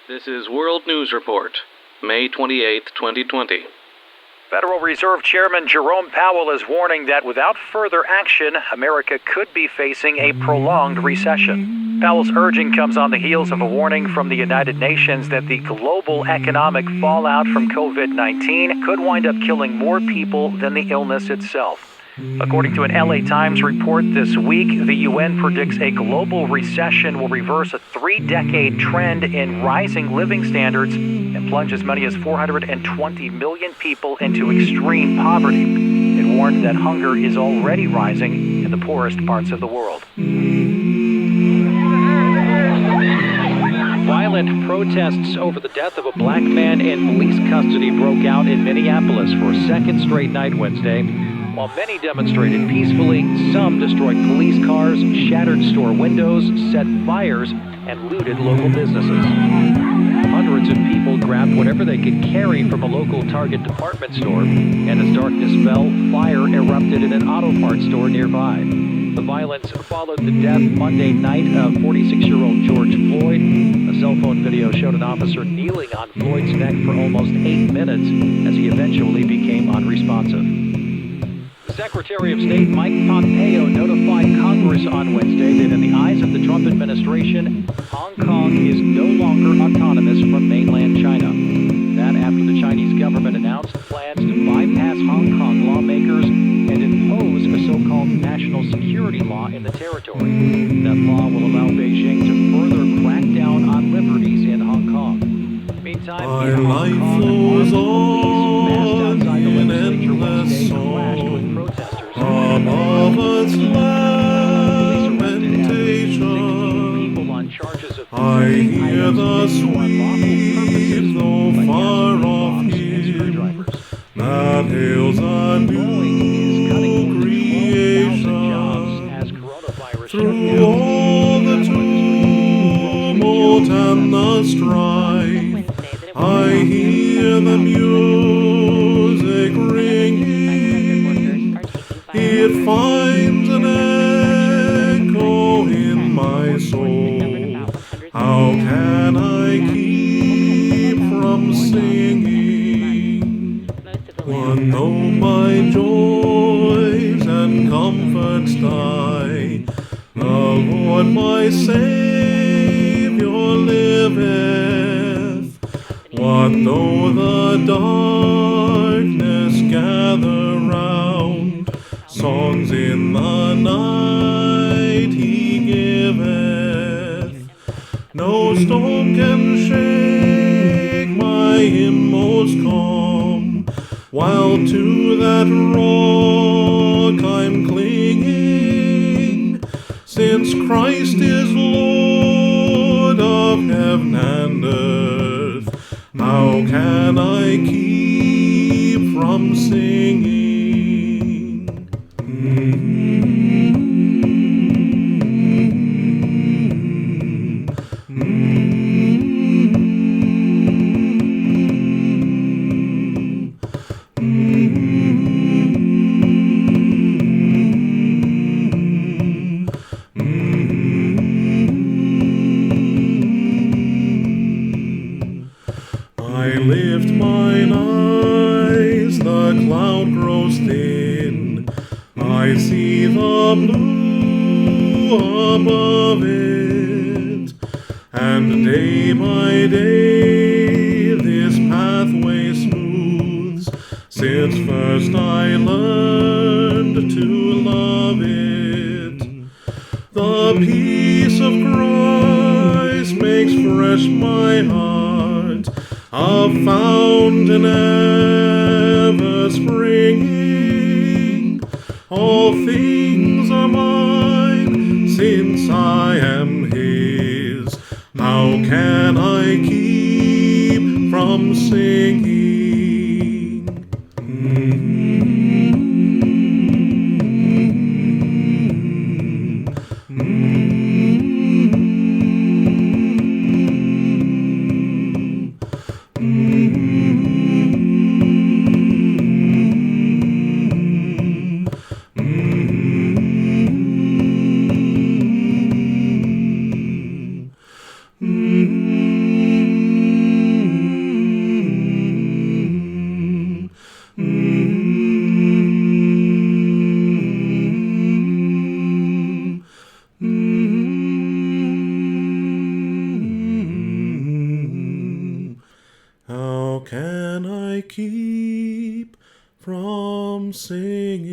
This is World News Report, May 28, 2020. Federal Reserve Chairman Jerome Powell is warning that without further action, America could be facing a prolonged recession. Powell's urging comes on the heels of a warning from the United Nations that the global economic fallout from COVID-19 could wind up killing more people than the illness itself. According to an LA Times report this week, the UN predicts a global recession will reverse a 3-decade trend in rising living standards and plunge as many as 420 million people into extreme poverty. It warned that hunger is already rising in the poorest parts of the world. Violent protests over the death of a black man in police custody broke out in Minneapolis for a second straight night Wednesday. While many demonstrated peacefully, some destroyed police cars, shattered store windows, set fires, and looted local businesses. Hundreds of people grabbed whatever they could carry from a local Target department store, and as darkness fell, fire erupted in an auto parts store nearby. The violence followed the death Monday night of 46-year-old George Floyd. A cell phone video showed an officer kneeling on Floyd's neck for almost 8 minutes as he eventually became unresponsive. Secretary of State Mike Pompeo notified Congress on Wednesday that in the eyes of the Trump administration, Hong Kong is no longer autonomous from mainland China. That after the Chinese government announced plans to bypass Hong Kong lawmakers and impose a so-called national security law in the territory. That law will allow Beijing to further crack down on liberties in Hong Kong. Meantime, in Hong Kong, armed police massed outside the legislature Wednesday clashed with protesters. Above lamentation, I hear the sweet, though far off hymn that hails a new creation. Through all the tumult and the strife, I hear the music ringing. It finds an echo in my soul. How can I keep from singing? When though my joys and comforts die, the Lord my Savior liveth. What though the darkness gather round, songs in the night he giveth. No storm can shake my inmost calm, while to that rock I'm clinging. Since Christ is Lord of heaven and earth, how can I keep from singing? I lift mine eyes, the cloud grows thin. I see the blue above it, and day by day this pathway smooths, since first I learned to love it. The peace of Christ makes fresh my heart, a fountain ever springing. All things are mine, since I am His. How can I keep from singing? How can I keep from singing?